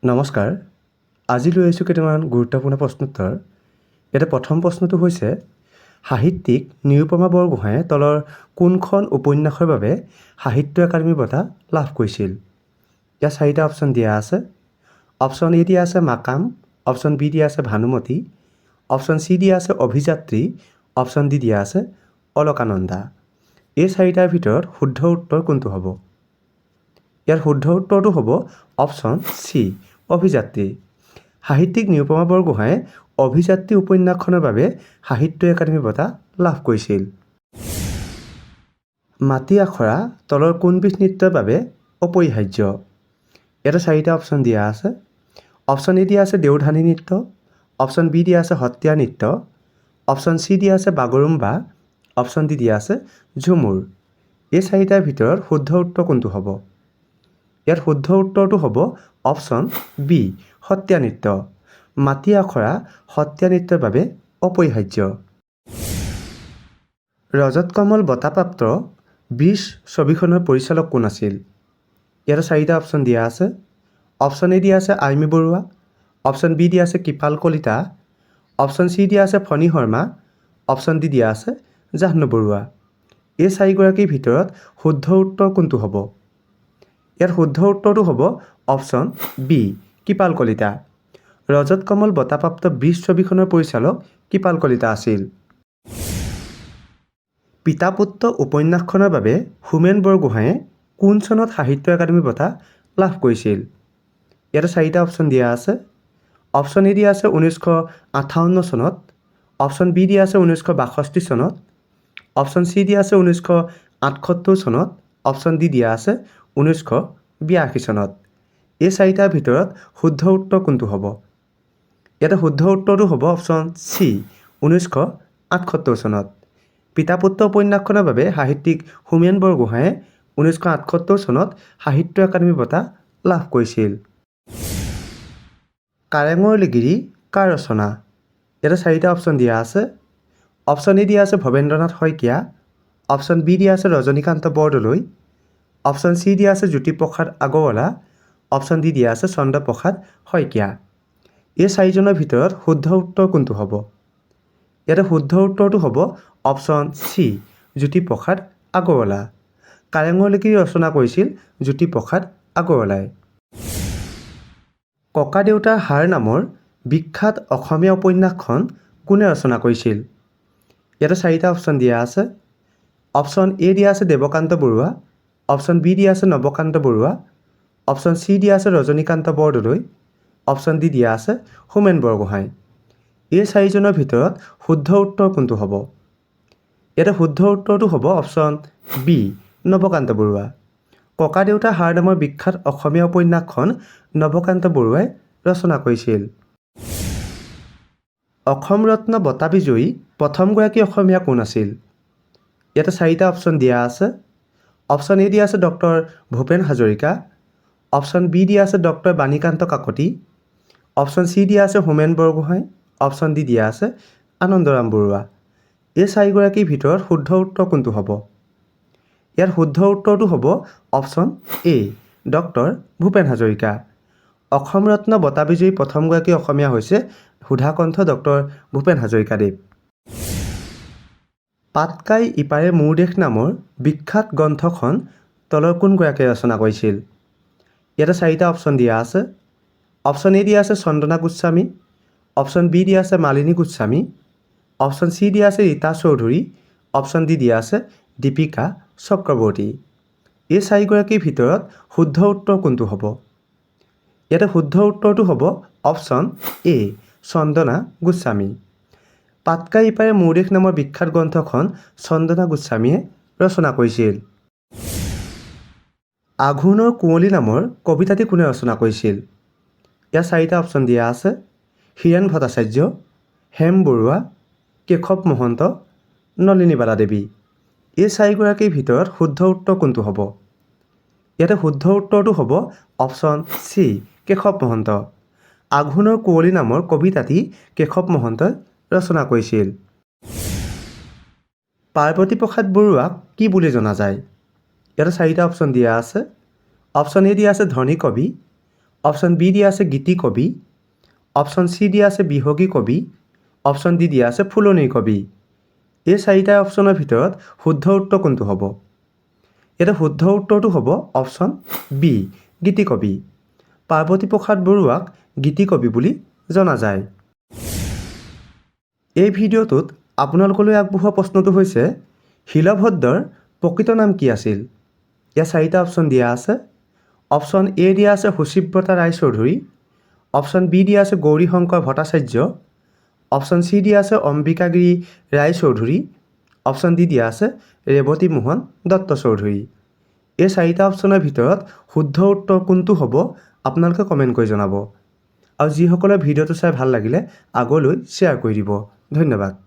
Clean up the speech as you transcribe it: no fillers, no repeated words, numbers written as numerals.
নমস্কাৰ। আজি লৈ আহিছোঁ কেইটামান গুৰুত্বপূৰ্ণ প্ৰশ্নোত্তৰ। ইয়াতে প্ৰথম প্ৰশ্নটো হৈছে সাহিত্যিক নিৰুপমা বৰগোহাঁয়ে তলৰ কোনখন উপন্যাসৰ বাবে সাহিত্য একাডেমী বঁটা লাভ কৰিছিল? ইয়াত 4টা অপশ্যন দিয়া আছে। অপশ্যন এ দিয়া আছে মাকাম, অপশ্যন বি দিয়া আছে ভানুমতী, অপশ্যন চি দিয়া আছে অভিযাত্ৰী, অপশ্যন ডি দিয়া আছে অলকানন্দা। এই 4টাৰ ভিতৰত শুদ্ধ উত্তৰ কোনটো হ'ব? ইয়াৰ শুদ্ধ উত্তৰটো হ'ব অপশ্যন চি অভিযাত্ৰী। সাহিত্যিক নিৰুপমা বৰগোহাঁয়ে অভিযাত্ৰী উপন্যাসখনৰ বাবে সাহিত্য একাডেমী বঁটা লাভ কৰিছিল। মাটি আখৰা তলৰ কোনবিধ নৃত্যৰ বাবে অপৰিহাৰ্য? ইয়াতে 4টা অপশ্যন দিয়া আছে। অপশ্যন এ দিয়া আছে দেওধানী নৃত্য, অপশ্যন বি দিয়া আছে সত্ৰীয়া নৃত্য, অপশ্যন চি দিয়া আছে বাগৰুম্বা, অপশ্যন ডি দিয়া আছে ঝুমুৰ। এই 4টাৰ ভিতৰত শুদ্ধ উত্তৰ কোনটো হ'ব? ইয়াত শুদ্ধ উত্তৰটো হ'ব অপশ্যন বি সত্ৰীয়া নৃত্য। মাটি আখৰা সত্ৰীয়া নৃত্যৰ বাবে অপৰিহাৰ্য। ৰজত কমল বঁটাপ্ৰাপ্ত 'বৃষ' ছবিখনৰ পৰিচালক কোন আছিল? ইয়াতে 4টা অপশ্যন দিয়া আছে। অপশ্যন এ দিয়া আছে আইমী বৰুৱা, অপশ্যন বি দিয়া আছে কৃপাল কলিতা, অপশ্যন চি দিয়া আছে ফণী শৰ্মা, অপশ্যন ডি দিয়া আছে জাহ্নু বৰুৱা। এই 4গৰাকীৰ ভিতৰত শুদ্ধ উত্তৰ কোনটো হ'ব? ইয়াত শুদ্ধ উত্তৰটো হ'ব অপশ্যন বি কৃপাল কলিতা। ৰজত কমল বঁটাপ্ৰাপ্ত 'বৃষ' ছবিখনৰ পৰিচালক কৃপাল কলিতা আছিল। পিতা পুত্ৰ উপন্যাসখনৰ বাবে হোমেন বৰগোহাঁয়ে কোন চনত সাহিত্য একাডেমী বঁটা লাভ কৰিছিল? ইয়াতে 4টা অপশ্যন দিয়া আছে। অপশ্যন এ দিয়া আছে 1958 চনত, অপশ্যন বি দিয়া আছে 1962 চনত, অপশ্যন চি দিয়া আছে 1978 চনত, অপশ্যন ডি দিয়া আছে 1982 চনত। এই 4টাৰ ভিতৰত শুদ্ধ উত্তৰ কোনটো হ'ব? ইয়াতে শুদ্ধ উত্তৰটো হ'ব অপশ্যন চি 1978 চনত। পিতা পুত্ৰ উপন্যাসখনৰ বাবে সাহিত্যিক হোমেন বৰগোহাঁয়ে 1978 চনত সাহিত্য একাডেমী বঁটা লাভ কৰিছিল। কাৰেঙৰ লিগিৰী কাৰ ৰচনা? ইয়াতে 4টা অপশ্যন দিয়া আছে। অপশ্যন এ দিয়া আছে ভৱেন্দ্ৰনাথ শইকীয়া, অপশ্যন বি দিয়া আছে ৰজনীকান্ত বৰদলৈ, অপশ্যন চি দিয়া আছে জ্যোতিপ্ৰসাদ আগৰৱালা, অপশ্যন ডি দিয়া আছে চন্দ্ৰপ্ৰসাদ শইকীয়া। এই 4জনৰ ভিতৰত শুদ্ধ উত্তৰ কোনটো হ'ব? ইয়াতে শুদ্ধ উত্তৰটো হ'ব অপশ্যন চি জ্যোতিপ্ৰসাদ আগৰৱালা। কাৰেঙৰ লিগিৰী ৰচনা কৰিছিল জ্যোতিপ্ৰসাদ আগৰৱালাই। ককাদেউতাৰ হাড় নামৰ বিখ্যাত অসমীয়া উপন্যাসখন কোনে ৰচনা কৰিছিল? ইয়াতে 4টা অপশ্যন দিয়া আছে। অপশ্যন এ দিয়া আছে দেৱকান্ত বৰুৱা, অপশ্যন বি দিয়া আছে নৱকান্ত বৰুৱা, অপশ্যন চি দিয়া আছে ৰজনীকান্ত বৰদলৈ, অপশ্যন ডি দিয়া আছে হোমেন বৰগোহাঁই। এই 4জনৰ ভিতৰত শুদ্ধ উত্তৰ কোনটো হ'ব? ইয়াতে শুদ্ধ উত্তৰটো হ'ব অপশ্যন বি নৱকান্ত বৰুৱা। ককাদেউতাৰ হাড় নামৰ বিখ্যাত অসমীয়া উপন্যাসখন নৱকান্ত বৰুৱাই ৰচনা কৰিছিল। অসম ৰত্ন বঁটা বিজয়ী প্ৰথমগৰাকী অসমীয়া কোন আছিল? ইয়াতে 4টা অপশ্যন দিয়া আছে। অপশ্যন এ দিয়া আছে doctor Bhupen Hazarika, option B দিয়া আছে doctor Banikanta Kakati, option C দিয়া আছে হোমেন বৰগোহাঁই, অপশ্যন ডি দিয়া আছে আনন্দৰাম বৰুৱা। এই 4গৰাকীৰ ভিতৰত শুদ্ধ উত্তৰ কোনটো হ'ব? ইয়াত শুদ্ধ উত্তৰটো হ'ব option A doctor Bhupen Hazarika. Assam Ratna বঁটা বিজয়ী প্ৰথমগৰাকী অসমীয়া হৈছে সুধাকণ্ঠ ডক্টৰ ভূপেন হাজৰিকাদেৱ। পাতকাই ইপাৰে মোৰ দেশ নামৰ বিখ্যাত গ্ৰন্থখন তলৰ কোনগৰাকীয়ে ৰচনা কৰিছিল? ইয়াতে 4টা অপশ্যন দিয়া আছে। অপশ্যন এ দিয়া আছে চন্দনা গোস্বামী, অপশ্যন বি দিয়া আছে মালিনী গোস্বামী, অপশ্যন চি দিয়া আছে ৰীতা চৌধুৰী, অপশ্যন ডি দিয়া আছে দীপিকা চক্ৰৱৰ্তী। এই 4গৰাকীৰ ভিতৰত শুদ্ধ উত্তৰ কোনটো হ'ব? ইয়াতে শুদ্ধ উত্তৰটো হ'ব অপশ্যন এ চন্দনা গোস্বামী। পাতকাই ইপাৰে মোৰ দেশ নামৰ বিখ্যাত গ্ৰন্থখন চন্দনা গোস্বামীয়ে ৰচনা কৰিছিল। আঘোণৰ কুঁৱলী নামৰ কবিতাটি কোনে ৰচনা কৰিছিল? ইয়াত 4টা অপশ্যন দিয়া আছে। হীৰেণ ভট্টাচাৰ্য, হেম বৰুৱা, কেশৱ মহন্ত, নলিনীবালা দেৱী। এই 4গৰাকীৰ ভিতৰত শুদ্ধ উত্তৰ কোনটো হ'ব? ইয়াতে শুদ্ধ উত্তৰটো হ'ব অপশ্যন চি কেশৱ মহন্ত। আঘোণৰ কুঁৱলী নামৰ কবিতাটি কেশৱ মহন্তই ৰচনা কৰিছিল। পাৰ্বতী প্ৰসাদ বৰুৱাক কি বুলি জনা যায়? ইয়াতে 4টা অপশ্যন দিয়া আছে। অপশ্যন এ দিয়া আছে ধনী কবি, অপশ্যন বি দিয়া আছে গীতিকবি, অপশ্যন চি দিয়া আছে বিহগী কবি, অপশ্যন ডি দিয়া আছে ফুলনিৰ কবি। এই চাৰিটা অপশ্যনৰ ভিতৰত শুদ্ধ উত্তৰ কোনটো হ'ব? ইয়াতে শুদ্ধ উত্তৰটো হ'ব অপশ্যন বি গীতিকবি। পাৰ্বতী প্ৰসাদ বৰুৱাক গীতিকবি বুলি জনা যায়। এই ভিডিঅ'টোত আপোনালোকলৈ আগবঢ়োৱা প্ৰশ্নটো হৈছে শিলভদ্ৰৰ প্ৰকৃত নাম কি আছিল? ইয়াত চাৰিটা অপশ্যন দিয়া আছে। অপশ্যন এ দিয়া আছে সুচিব্ৰতা ৰায়চৌধুৰী, অপশ্যন বি দিয়া আছে গৌৰীশংকৰ ভট্টাচাৰ্য, অপশ্যন চি দিয়া আছে অম্বিকাগিৰি ৰায়চৌধুৰী, অপশ্যন ডি দিয়া আছে ৰেৱতী মোহন দত্ত চৌধুৰী। এই চাৰিটা অপশ্যনৰ ভিতৰত শুদ্ধ উত্তৰ কোনটো হ'ব আপোনালোকে কমেণ্ট কৰি জনাব। আৰু যিসকলে ভিডিঅ'টো চাই ভাল লাগিলে আগলৈ শ্বেয়াৰ কৰি দিব। ধন্যবাদ।